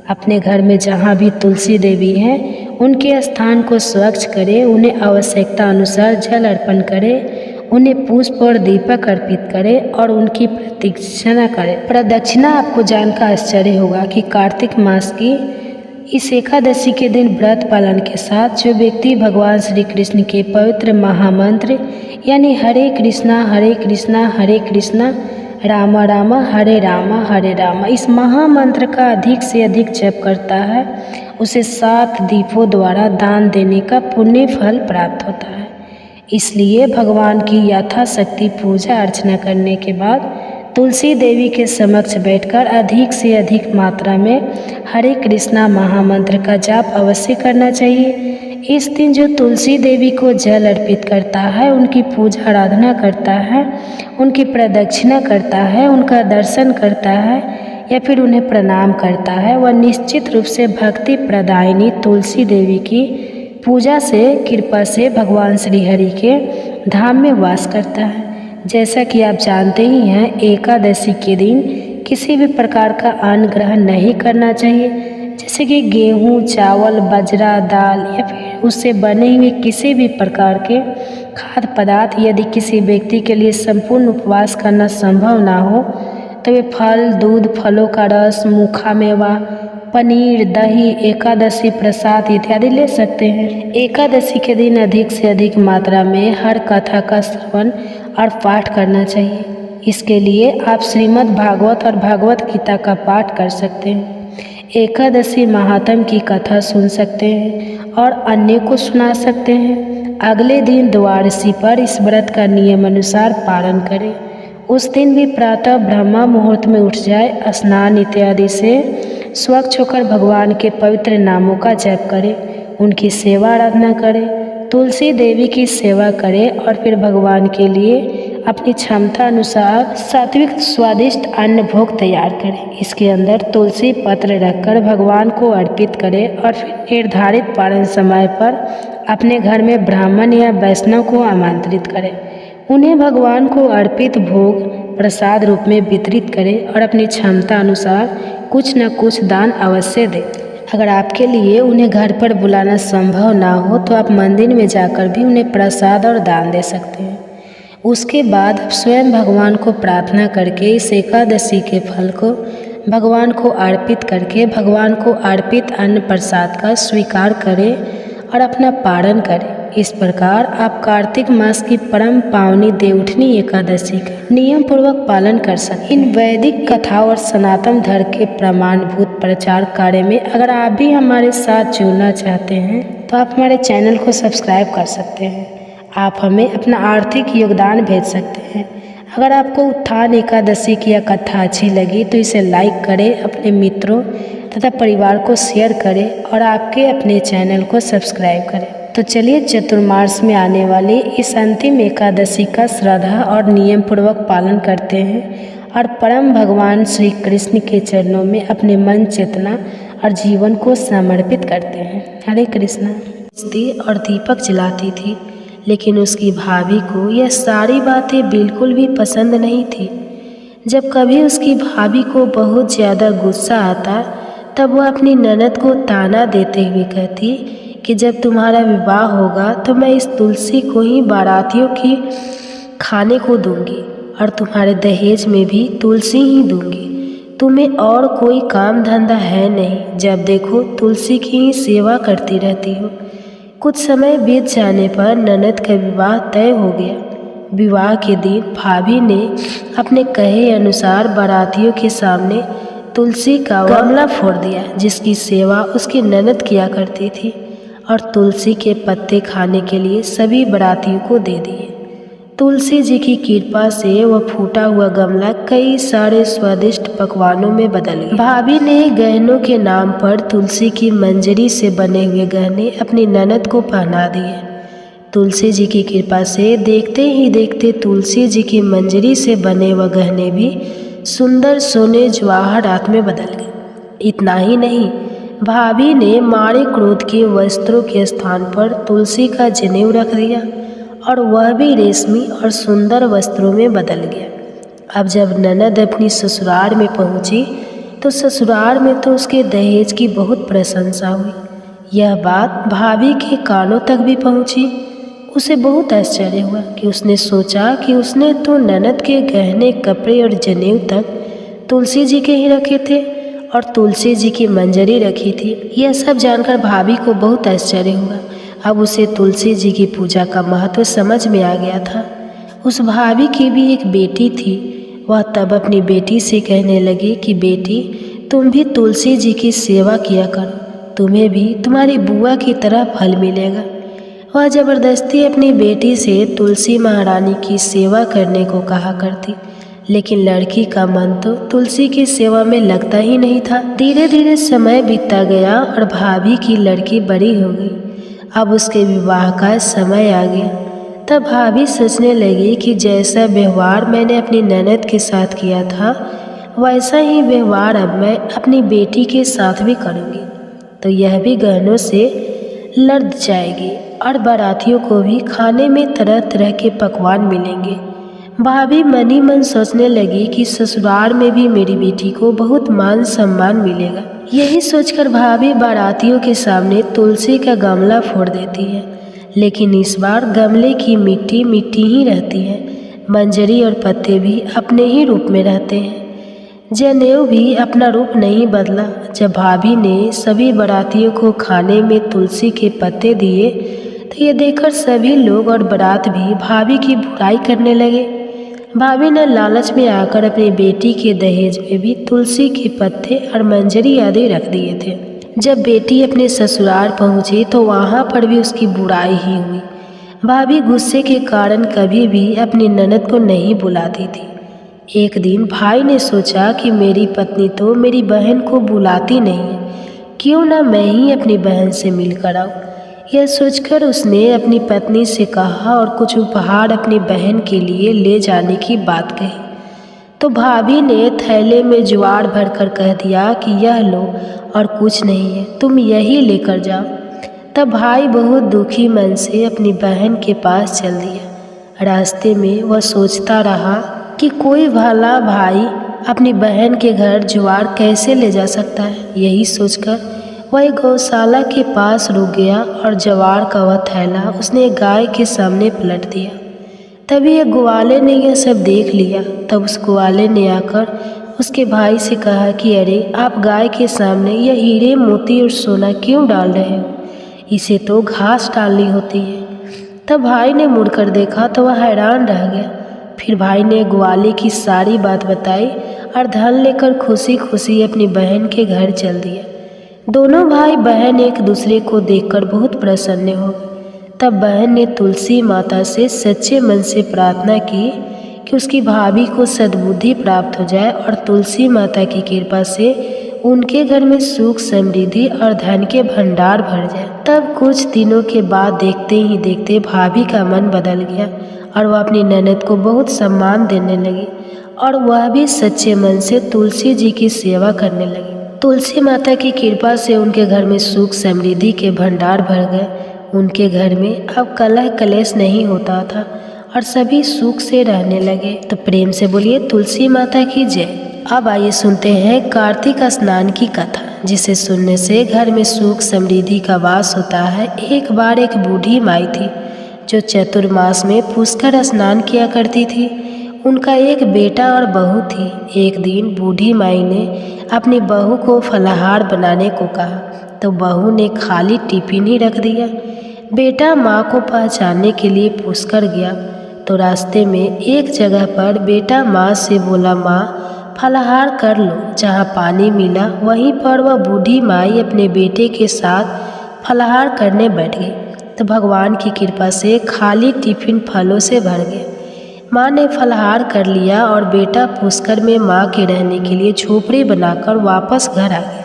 अपने घर में जहाँ भी तुलसी देवी हैं उनके स्थान को स्वच्छ करें, उन्हें आवश्यकता अनुसार जल अर्पण करें, उन्हें पुष्प और दीपक अर्पित करें और उनकी प्रदक्षिणा करें। प्रदक्षिणा आपको जानकर आश्चर्य होगा कि कार्तिक मास की इस एकादशी के दिन व्रत पालन के साथ जो व्यक्ति भगवान श्री कृष्ण के पवित्र महामंत्र यानी हरे कृष्णा हरे कृष्णा राम राम हरे राम इस महामंत्र का अधिक से अधिक जप करता है उसे 7 दीपों द्वारा दान देने का पुण्य फल प्राप्त होता है। इसलिए भगवान की यथाशक्ति पूजा अर्चना करने के बाद तुलसी देवी के समक्ष बैठकर अधिक से अधिक मात्रा में हरे कृष्णा महामंत्र का जाप अवश्य करना चाहिए। इस दिन जो तुलसी देवी को जल अर्पित करता है, उनकी पूजा आराधना करता है, उनकी प्रदक्षिणा करता है, उनका दर्शन करता है या फिर उन्हें प्रणाम करता है, वह निश्चित रूप से भक्ति प्रदायिनी तुलसी देवी की पूजा से कृपा से भगवान श्री हरि के धाम में वास करता है। जैसा कि आप जानते ही हैं, एकादशी के दिन किसी भी प्रकार का अन्न ग्रहण नहीं करना चाहिए, जैसे कि गेहूं, चावल, बाजरा, दाल या फिर उससे बने हुए किसी भी प्रकार के खाद्य पदार्थ। यदि किसी व्यक्ति के लिए संपूर्ण उपवास करना संभव ना हो तो वे फल, दूध, फलों का रस, मूखा मेवा, पनीर, दही, एकादशी प्रसाद इत्यादि ले सकते हैं। एकादशी के दिन अधिक से अधिक मात्रा में हर कथा का श्रवण और पाठ करना चाहिए। इसके लिए आप श्रीमद् भागवत और भगवत गीता का पाठ कर सकते हैं, एकादशी महात्म की कथा सुन सकते हैं और अन्य को सुना सकते हैं। अगले दिन द्वादशी पर इस व्रत का नियम अनुसार पालन करें। उस दिन भी प्रातः ब्रह्म मुहूर्त में उठ जाए, स्नान इत्यादि से स्वच्छ होकर भगवान के पवित्र नामों का जप करें, उनकी सेवा आराधना करें, तुलसी देवी की सेवा करें और फिर भगवान के लिए अपनी क्षमता अनुसार सात्विक स्वादिष्ट अन्न भोग तैयार करें। इसके अंदर तुलसी पत्र रखकर भगवान को अर्पित करें और फिर निर्धारित पारण समय पर अपने घर में ब्राह्मण या वैष्णव को आमंत्रित करें। उन्हें भगवान को अर्पित भोग प्रसाद रूप में वितरित करें और अपनी क्षमता अनुसार कुछ न कुछ दान अवश्य दें। अगर आपके लिए उन्हें घर पर बुलाना संभव ना हो तो आप मंदिर में जाकर भी उन्हें प्रसाद और दान दे सकते हैं। उसके बाद आप स्वयं भगवान को प्रार्थना करके इस एकादशी के फल को भगवान को अर्पित करके भगवान को अर्पित अन्न प्रसाद का स्वीकार करें और अपना पारण करें। इस प्रकार आप कार्तिक मास की परम पावनी देवउठनी एकादशी का नियम पूर्वक पालन कर सकते। इन वैदिक कथा और सनातन धर्म के प्रमाणभूत प्रचार कार्य में अगर आप भी हमारे साथ जुड़ना चाहते हैं तो आप हमारे चैनल को सब्सक्राइब कर सकते हैं। आप हमें अपना आर्थिक योगदान भेज सकते हैं। अगर आपको उत्थान एकादशी की यह कथा अच्छी लगी तो इसे लाइक करें, अपने मित्रों तथा परिवार को शेयर करें और आपके अपने चैनल को सब्सक्राइब करें। तो चलिए चतुर्मास में आने वाली इस अंतिम एकादशी का श्रद्धा और नियम पूर्वक पालन करते हैं और परम भगवान श्री कृष्ण के चरणों में अपने मन, चेतना और जीवन को समर्पित करते हैं। हरे कृष्णा। और दीपक जलाती थी, लेकिन उसकी भाभी को यह सारी बातें बिल्कुल भी पसंद नहीं थी। जब कभी उसकी भाभी को बहुत ज़्यादा गुस्सा आता तब वह अपनी ननद को ताना देते हुए कहती कि जब तुम्हारा विवाह होगा तो मैं इस तुलसी को ही बारातियों की खाने को दूंगी और तुम्हारे दहेज में भी तुलसी ही दूंगी। तुम्हें और कोई काम धंधा है नहीं, जब देखो तुलसी की ही सेवा करती रहती हो। कुछ समय बीत जाने पर ननद का विवाह तय हो गया। विवाह के दिन भाभी ने अपने कहे अनुसार बारातियों के सामने तुलसी का गमला फोड़ दिया, जिसकी सेवा उसकी ननद किया करती थी, और तुलसी के पत्ते खाने के लिए सभी बारातियों को दे दिए। तुलसी जी की कृपा से वह फूटा हुआ गमला कई सारे स्वादिष्ट पकवानों में बदल गया। भाभी ने गहनों के नाम पर तुलसी की मंजरी से बने हुए गहने अपनी ननद को पहना दिए। तुलसी जी की कृपा से देखते ही देखते तुलसी जी की मंजरी से बने हुए गहने भी सुंदर सोने जवाहरात में बदल गए। इतना ही नहीं, भाभी ने मारे क्रोध के वस्त्रों के स्थान पर तुलसी का जनेऊ रख दिया और वह भी रेशमी और सुंदर वस्त्रों में बदल गया। अब जब ननद अपनी ससुराल में पहुंची तो ससुराल में तो उसके दहेज की बहुत प्रशंसा हुई। यह बात भाभी के कानों तक भी पहुंची। उसे बहुत आश्चर्य हुआ कि उसने सोचा कि उसने तो ननद के गहने, कपड़े और जनेऊ तक तुलसी जी के ही रखे थे और तुलसी जी की मंजरी रखी थी। यह सब जानकर भाभी को बहुत आश्चर्य हुआ। अब उसे तुलसी जी की पूजा का महत्व समझ में आ गया था। उस भाभी की भी एक बेटी थी। वह तब अपनी बेटी से कहने लगी कि बेटी, तुम भी तुलसी जी की सेवा किया करो, तुम्हें भी तुम्हारी बुआ की तरह फल मिलेगा। वह ज़बरदस्ती अपनी बेटी से तुलसी महारानी की सेवा करने को कहा करती, लेकिन लड़की का मन तो तुलसी की सेवा में लगता ही नहीं था। धीरे धीरे समय बीतता गया और भाभी की लड़की बड़ी हो गई। अब उसके विवाह का समय आ गया। तब भाभी सोचने लगी कि जैसा व्यवहार मैंने अपनी ननद के साथ किया था वैसा ही व्यवहार अब मैं अपनी बेटी के साथ भी करूँगी, तो यह भी गहनों से लद जाएगी और बारातियों को भी खाने में तरह तरह के पकवान मिलेंगे। भाभी मन ही मन सोचने लगी कि ससुराल में भी मेरी बेटी को बहुत मान सम्मान मिलेगा। यही सोचकर भाभी बारातियों के सामने तुलसी का गमला फोड़ देती है, लेकिन इस बार गमले की मिट्टी मिट्टी ही रहती है। मंजरी और पत्ते भी अपने ही रूप में रहते हैं। जनेऊ भी अपना रूप नहीं बदला। जब भाभी ने सभी बारातियों को खाने में तुलसी के पत्ते दिए तो ये देखकर सभी लोग और बारात भी भाभी की बुराई करने लगे। भाभी ने लालच में आकर अपनी बेटी के दहेज में भी तुलसी के पत्ते और मंजरी आदि रख दिए थे। जब बेटी अपने ससुराल पहुंची तो वहां पर भी उसकी बुराई ही हुई। भाभी गुस्से के कारण कभी भी अपनी ननद को नहीं बुलाती थी। एक दिन भाई ने सोचा कि मेरी पत्नी तो मेरी बहन को बुलाती नहीं है, क्यों ना मैं ही अपनी बहन से मिलकर आऊँ। यह सोचकर उसने अपनी पत्नी से कहा और कुछ उपहार अपनी बहन के लिए ले जाने की बात कही। तो भाभी ने थैले में ज्वार भरकर कह दिया कि यह लो और कुछ नहीं है, तुम यही लेकर जाओ। तब भाई बहुत दुखी मन से अपनी बहन के पास चल दिया। रास्ते में वह सोचता रहा कि कोई भला भाई अपनी बहन के घर ज्वार कैसे ले जा सकता है। यही सोचकर वह एक गौशाला के पास रुक गया और ज्वार का वह थैला उसने एक गाय के सामने पलट दिया। तभी एक ग्वाले ने यह सब देख लिया। तब उस ग्वाले ने आकर उसके भाई से कहा कि अरे, आप गाय के सामने यह हीरे मोती और सोना क्यों डाल रहे हो, इसे तो घास डालनी होती है। तब भाई ने मुड़कर देखा तो वह हैरान रह गया। फिर भाई ने ग्वाले की सारी बात बताई और धन लेकर खुशी खुशी अपनी बहन के घर चल दिया। दोनों भाई बहन एक दूसरे को देखकर बहुत प्रसन्न हो गए। तब बहन ने तुलसी माता से सच्चे मन से प्रार्थना की कि उसकी भाभी को सद्बुद्धि प्राप्त हो जाए और तुलसी माता की कृपा से उनके घर में सुख समृद्धि और धन के भंडार भर जाए। तब कुछ दिनों के बाद देखते ही देखते भाभी का मन बदल गया और वह अपनी ननद को बहुत सम्मान देने लगी और वह भी सच्चे मन से तुलसी जी की सेवा करने लगी। तुलसी माता की कृपा से उनके घर में सुख समृद्धि के भंडार भर गए। उनके घर में अब कलह कलेश नहीं होता था और सभी सुख से रहने लगे। तो प्रेम से बोलिए तुलसी माता की जय। अब आइए सुनते हैं कार्तिक स्नान की कथा, जिसे सुनने से घर में सुख समृद्धि का वास होता है। एक बार एक बूढ़ी माई थी जो चतुर्मास में पुष्कर स्नान किया करती थी। उनका एक बेटा और बहू थी। एक दिन बूढ़ी माई ने अपनी बहू को फलाहार बनाने को कहा तो बहू ने खाली टिफिन ही रख दिया। बेटा माँ को पहचानने के लिए पुष्कर गया तो रास्ते में एक जगह पर बेटा माँ से बोला, माँ फलाहार कर लो। जहाँ पानी मिला वहीं पर वह बूढ़ी माई अपने बेटे के साथ फलाहार करने बैठ गई तो भगवान की कृपा से खाली टिफिन फलों से भर गया। माँ ने फलाहार कर लिया और बेटा पुष्कर में माँ के रहने के लिए झोपड़ी बनाकर वापस घर आ गया।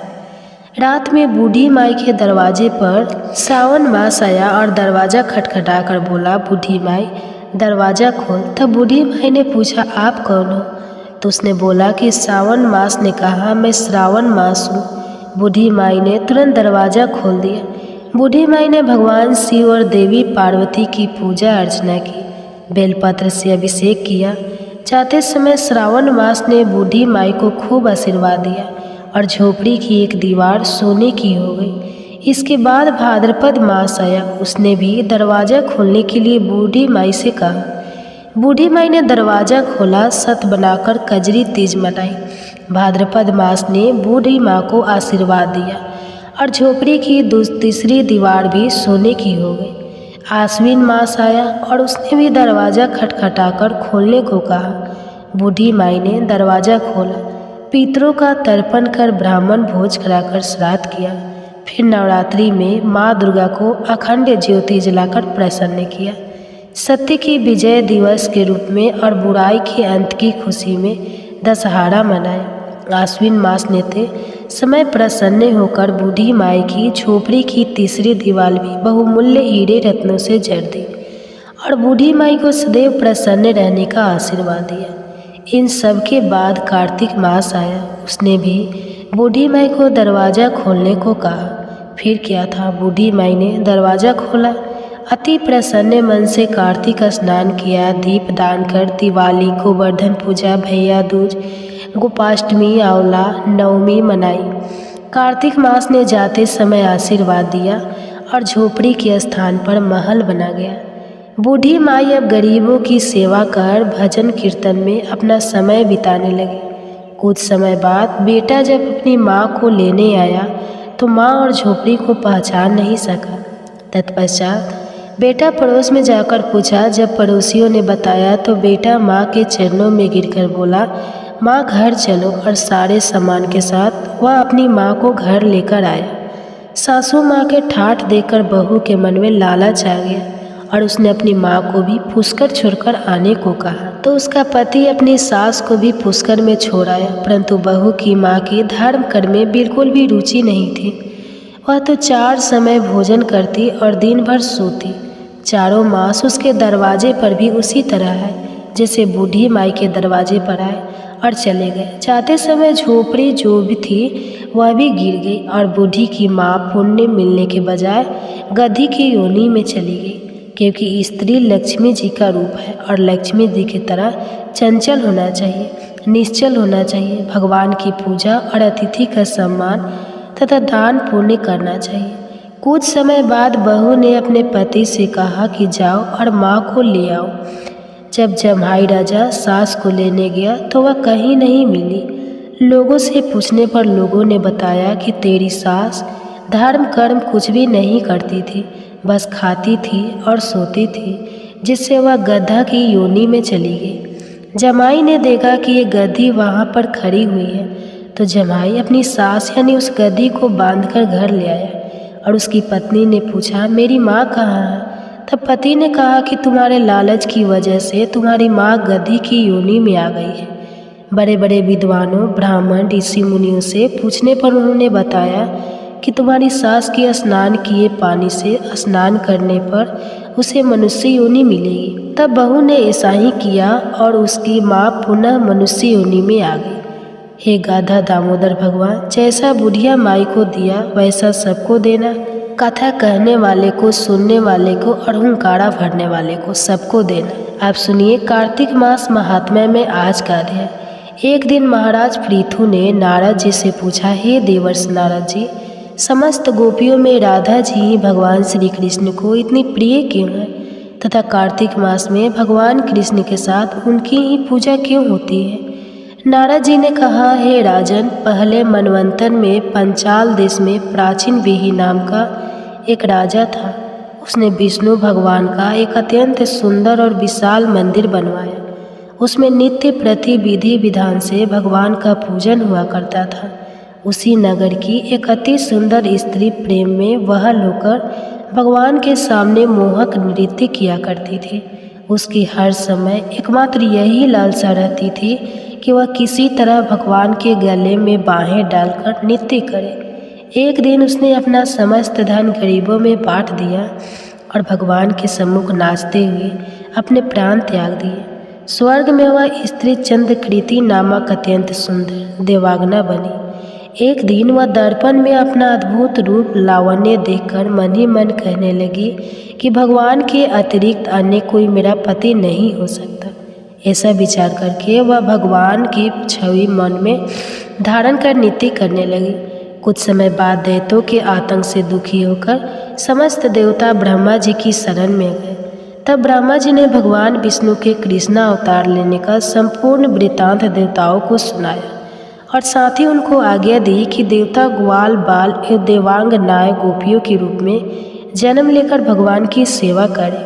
रात में बूढ़ी माई के दरवाजे पर सावन मास आया और दरवाज़ा खटखटाकर बोला, बूढ़ी माई दरवाज़ा खोल। तब बूढ़ी माई ने पूछा, आप कौन हो? तो उसने बोला कि सावन मास ने कहा, मैं श्रावण मास हूँ। बूढ़ी माई ने तुरंत दरवाज़ा खोल दिया। बूढ़ी माई ने भगवान शिव और देवी पार्वती की पूजा अर्चना की, बेलपत्र से अभिषेक किया। जाते समय श्रावण मास ने बूढ़ी माई को खूब आशीर्वाद दिया और झोपड़ी की एक दीवार सोने की हो गई। इसके बाद भाद्रपद मास आया। उसने भी दरवाज़ा खोलने के लिए बूढ़ी माई से कहा। बूढ़ी माई ने दरवाज़ा खोला, सत बनाकर कजरी तीज मनाई। भाद्रपद मास ने बूढ़ी माँ को आशीर्वाद दिया और झोपड़ी की तीसरी दीवार भी सोने की हो गई। आश्विन मास आया और उसने भी दरवाज़ा खटखटाकर खोलने को कहा। बूढ़ी माई ने दरवाज़ा खोला, पितरों का तर्पण कर ब्राह्मण भोज कराकर श्राद्ध किया। फिर नवरात्रि में माँ दुर्गा को अखंड ज्योति जलाकर प्रसन्न किया। सत्य की विजय दिवस के रूप में और बुराई के अंत की खुशी में दशहरा मनाए। आश्विन मास नेते समय प्रसन्न होकर बूढ़ी माई की झोपड़ी की तीसरी दीवार भी बहुमूल्य हीरे रत्नों से जड़ दी और बूढ़ी माई को सदैव प्रसन्न रहने का आशीर्वाद दिया। इन सब के बाद कार्तिक मास आया। उसने भी बूढ़ी माई को दरवाज़ा खोलने को कहा। फिर क्या था, बूढ़ी माई ने दरवाज़ा खोला, अति प्रसन्न मन से कार्तिक स्नान किया, दीप दान कर दिवाली, गोवर्धन पूजा, भैया दूज, गोपाष्टमी, आंवला नवमी मनाई। कार्तिक मास ने जाते समय आशीर्वाद दिया और झोपड़ी के स्थान पर महल बना गया। बूढ़ी माई अब गरीबों की सेवा कर भजन कीर्तन में अपना समय बिताने लगी। कुछ समय बाद बेटा जब अपनी माँ को लेने आया तो माँ और झोपड़ी को पहचान नहीं सका। तत्पश्चात बेटा पड़ोस में जाकर पूछा। जब पड़ोसियों ने बताया तो बेटा माँ के चरणों में गिरकर बोला, माँ घर चलो, और सारे सामान के साथ वह अपनी माँ को घर लेकर आया। सासू माँ के ठाठ देखकर बहू के मन में लालच आ गया और उसने अपनी माँ को भी पुष्कर छोड़कर आने को कहा। तो उसका पति अपनी सास को भी पुष्कर में छोड़ आया, परंतु बहू की माँ की धर्म कर्म में बिल्कुल भी रुचि नहीं थी। वह तो 4 समय भोजन करती और दिन भर सोती। चारों मास उसके दरवाजे पर भी उसी तरह है जैसे बूढ़ी माई के दरवाजे पर आए और चले गए। जाते समय झोपड़ी जो भी थी वह भी गिर गई और बूढ़ी की माँ पुण्य मिलने के बजाय गधी की योनि में चली गई, क्योंकि स्त्री लक्ष्मी जी का रूप है और लक्ष्मी जी की तरह चंचल होना चाहिए, निश्चल होना चाहिए। भगवान की पूजा और अतिथि का सम्मान तथा दान पुण्य करना चाहिए। कुछ समय बाद बहू ने अपने पति से कहा कि जाओ और माँ को ले आओ। जब जम्हाई राजा सास को लेने गया तो वह कहीं नहीं मिली। लोगों से पूछने पर लोगों ने बताया कि तेरी सास धर्म कर्म कुछ भी नहीं करती थी, बस खाती थी और सोती थी, जिससे वह गधा की योनि में चली गई। जमाई ने देखा कि ये गधी वहाँ पर खड़ी हुई है तो जमाई अपनी सास यानी उस गधी को बांधकर घर ले आया और उसकी पत्नी ने पूछा, मेरी माँ कहाँ है? तब पति ने कहा कि तुम्हारे लालच की वजह से तुम्हारी माँ गधी की योनि में आ गई है। बड़े बड़े विद्वानों, ब्राह्मण, ऋषि मुनियों से पूछने पर उन्होंने बताया कि तुम्हारी सास के स्नान किए पानी से स्नान करने पर उसे मनुष्य योनि मिलेगी। तब बहू ने ऐसा ही किया और उसकी माँ पुनः मनुष्य योनि में आ गई। हे गाधा दामोदर भगवान, जैसा बुढ़िया माई को दिया वैसा सबको देना। कथा कहने वाले को, सुनने वाले को और हुंकारा भरने वाले को सबको देना। आप सुनिए कार्तिक मास महात्म्य में आज का अध्याय। एक दिन महाराज पृथु ने नारद जी से पूछा, हे देवर्षि नारद जी, समस्त गोपियों में राधा जी ही भगवान श्री कृष्ण को इतनी प्रिय क्यों है तथा कार्तिक मास में भगवान कृष्ण के साथ उनकी ही पूजा क्यों होती है? नारद जी ने कहा, हे राजन, पहले मनवंतर में पंचाल देश में प्राचीन वेही नाम का एक राजा था। उसने विष्णु भगवान का एक अत्यंत सुंदर और विशाल मंदिर बनवाया। उसमें नित्य प्रति विधि विधान से भगवान का पूजन हुआ करता था। उसी नगर की एक अति सुंदर स्त्री प्रेम में वहल होकर भगवान के सामने मोहक नृत्य किया करती थी। उसकी हर समय एकमात्र यही लालसा रहती थी कि वह किसी तरह भगवान के गले में बाहें डालकर नृत्य करे। एक दिन उसने अपना समस्त धन गरीबों में बांट दिया और भगवान के सम्मुख नाचते हुए अपने प्राण त्याग दिए। स्वर्ग में वह स्त्री चंद्रकृति नामक अत्यंत सुंदर देवांगना बनी। एक दिन वह दर्पण में अपना अद्भुत रूप लावण्य देखकर मन ही मन कहने लगी कि भगवान के अतिरिक्त अन्य कोई मेरा पति नहीं हो सकता। ऐसा विचार करके वह भगवान की छवि मन में धारण कर नृत्य करने लगी। कुछ समय बाद दैत्यों के आतंक से दुखी होकर समस्त देवता ब्रह्मा जी की शरण में गए। तब ब्रह्मा जी ने भगवान विष्णु के कृष्ण अवतार लेने का संपूर्ण वृत्तांत देवताओं को सुनाया और साथ ही उनको आज्ञा दी कि देवता ग्वाल बाल एवं देवांग नाय गोपियों के रूप में जन्म लेकर भगवान की सेवा करें।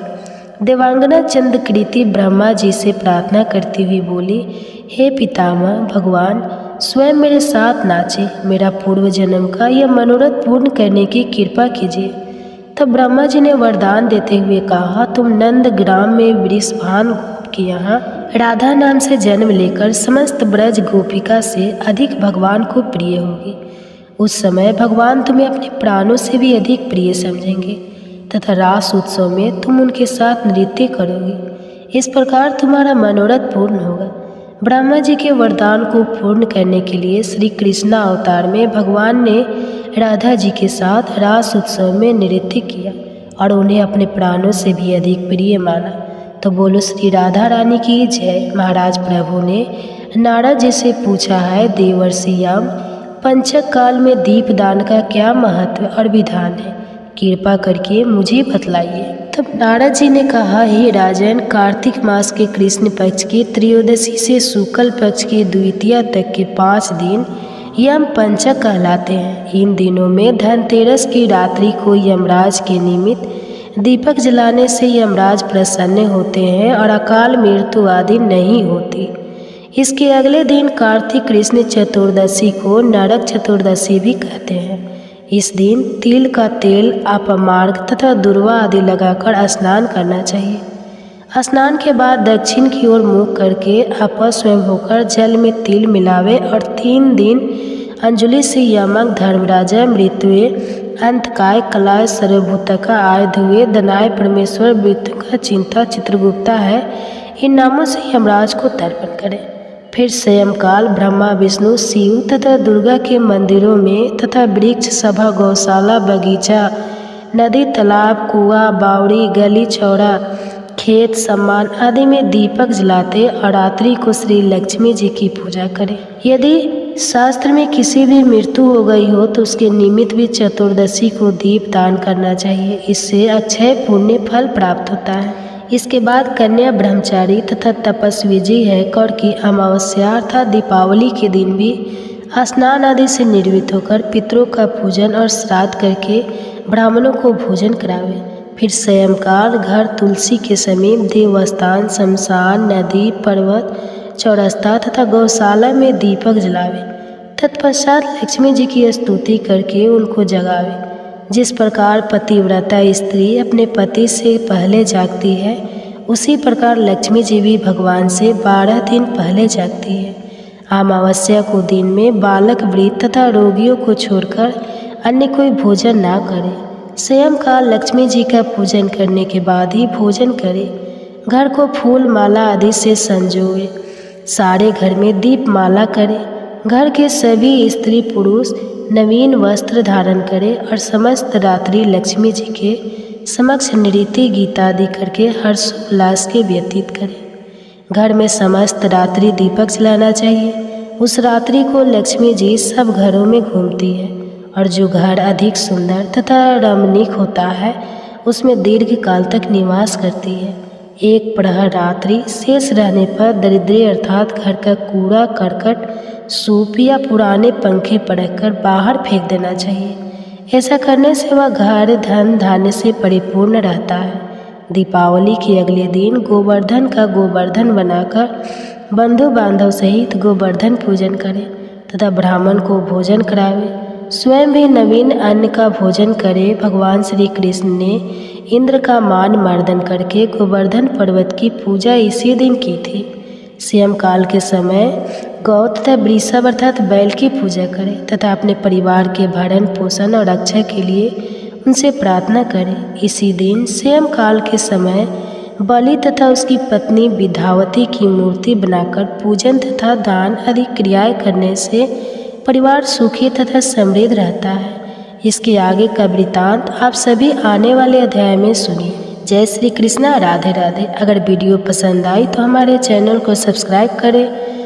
देवांगना चंद्रकृति ब्रह्मा जी से प्रार्थना करती हुई बोली, हे पितामह भगवान, स्वयं मेरे साथ नाचे, मेरा पूर्व जन्म का यह मनोरथ पूर्ण करने की कृपा कीजिए। तब ब्रह्मा जी ने वरदान देते हुए कहा, तुम नंद ग्राम में वृषभान गोप के यहाँ राधा नाम से जन्म लेकर समस्त ब्रज गोपिका से अधिक भगवान को प्रिय होगी। उस समय भगवान तुम्हें अपने प्राणों से भी अधिक प्रिय समझेंगे तथा रास उत्सव में तुम उनके साथ नृत्य करोगी। इस प्रकार तुम्हारा मनोरथ पूर्ण होगा। ब्रह्मा जी के वरदान को पूर्ण करने के लिए श्री कृष्ण अवतार में भगवान ने राधा जी के साथ रास उत्सव में नृत्य किया और उन्हें अपने प्राणों से भी अधिक प्रिय माना। तो बोलो श्री राधा रानी की जय। महाराज प्रभु ने नारद जी से पूछा है, देवर्षि यम, पंचक काल में दीपदान का क्या महत्व और विधान है, कृपा करके मुझे बतलाइए। तब नारद जी ने कहा, हे राजन, कार्तिक मास के कृष्ण पक्ष की त्रयोदशी से शुक्ल पक्ष की द्वितीया तक के 5 दिन यम पंचक कहलाते हैं। इन दिनों में धनतेरस की रात्रि को यमराज के निमित्त दीपक जलाने से यमराज प्रसन्न होते हैं और अकाल मृत्यु आदि नहीं होती। इसके अगले दिन कार्तिक कृष्ण चतुर्दशी को नरक चतुर्दशी भी कहते हैं। इस दिन तिल का तेल, अपमार्ग तथा दुर्वा आदि लगाकर स्नान करना चाहिए। स्नान के बाद दक्षिण की ओर मुख करके अपस्वयं होकर जल में तिल मिलावे और 3 दिन अंजलि से यमक, धर्मराजा, मृत्युए, अंतकाय, कलाय, सर्वभूतका, आयुधुए, दनाय, परमेश्वर, मृत्युका, चिंता, चित्रगुप्ता है, इन नामों से यमराज को तर्पण करें। फिर स्वयंकाल ब्रह्मा, विष्णु, शिव तथा दुर्गा के मंदिरों में तथा वृक्ष, सभा, गौशाला, बगीचा, नदी, तालाब, कुआं, बावड़ी, गली, चौड़ा, खेत, सम्मान आदि में दीपक जलाते और रात्रि को श्री लक्ष्मी जी की पूजा करें। यदि शास्त्र में किसी भी मृत्यु हो गई हो तो उसके निमित्त भी चतुर्दशी को दीप दान करना चाहिए। इससे अक्षय पुण्य फल प्राप्त होता है। इसके बाद कन्या, ब्रह्मचारी तथा तपस्वी जी है कौर की अमावस्या अर्थात दीपावली के दिन भी स्नान आदि से निर्वृत्त होकर पितरों का पूजन और श्राद्ध करके ब्राह्मणों को भोजन करावे। फिर स्वयंकाल घर, तुलसी के समीप, देवस्थान, शमशान, नदी, पर्वत, चौरस्ता तथा गौशाला में दीपक जलावे। तत्पश्चात लक्ष्मी जी की स्तुति करके उनको जगावे। जिस प्रकार पतिव्रता स्त्री अपने पति से पहले जागती है, उसी प्रकार लक्ष्मी जी भी भगवान से 12 दिन पहले जागती है। अमावस्या को दिन में बालक, वृद्ध तथा रोगियों को छोड़कर अन्य कोई भोजन ना करे। स्वयं काल लक्ष्मी जी का पूजन करने के बाद ही भोजन करे। घर को फूल माला आदि से संजोए। सारे घर में दीप माला करे। घर के सभी स्त्री पुरुष नवीन वस्त्र धारण करें और समस्त रात्रि लक्ष्मी जी के समक्ष नृत्य गीतादि करके हर्षोल्लास के व्यतीत करें। घर में समस्त रात्रि दीपक जलाना चाहिए। उस रात्रि को लक्ष्मी जी सब घरों में घूमती है और जो घर अधिक सुंदर तथा रमणीक होता है उसमें दीर्घ काल तक निवास करती है। एक प्रहर रात्रि शेष रहने पर दरिद्री अर्थात घर का कूड़ा करकट, सूप या पुराने पंखे पटक बाहर फेंक देना चाहिए। ऐसा करने से वह घर धन धान्य से परिपूर्ण रहता है। दीपावली के अगले दिन गोवर्धन का गोवर्धन बनाकर बंधु बांधव सहित गोवर्धन पूजन करें तथा ब्राह्मण को भोजन करावे। स्वयं भी नवीन अन्न का भोजन करे। भगवान श्री कृष्ण ने इंद्र का मान मर्दन करके गोवर्धन पर्वत की पूजा इसी दिन की थी। स्वयं काल के समय गौ तथा वृषभ अर्थात बैल की पूजा करें तथा अपने परिवार के भरण पोषण और रक्षा के लिए उनसे प्रार्थना करें। इसी दिन स्वयं काल के समय बलि तथा उसकी पत्नी विद्यावती की मूर्ति बनाकर पूजन तथा दान आदि क्रियाएं करने से परिवार सुखी तथा समृद्ध रहता है। इसके आगे का वृतांत आप सभी आने वाले अध्याय में सुनिए। जय श्री कृष्णा, राधे राधे। अगर वीडियो पसंद आई तो हमारे चैनल को सब्सक्राइब करें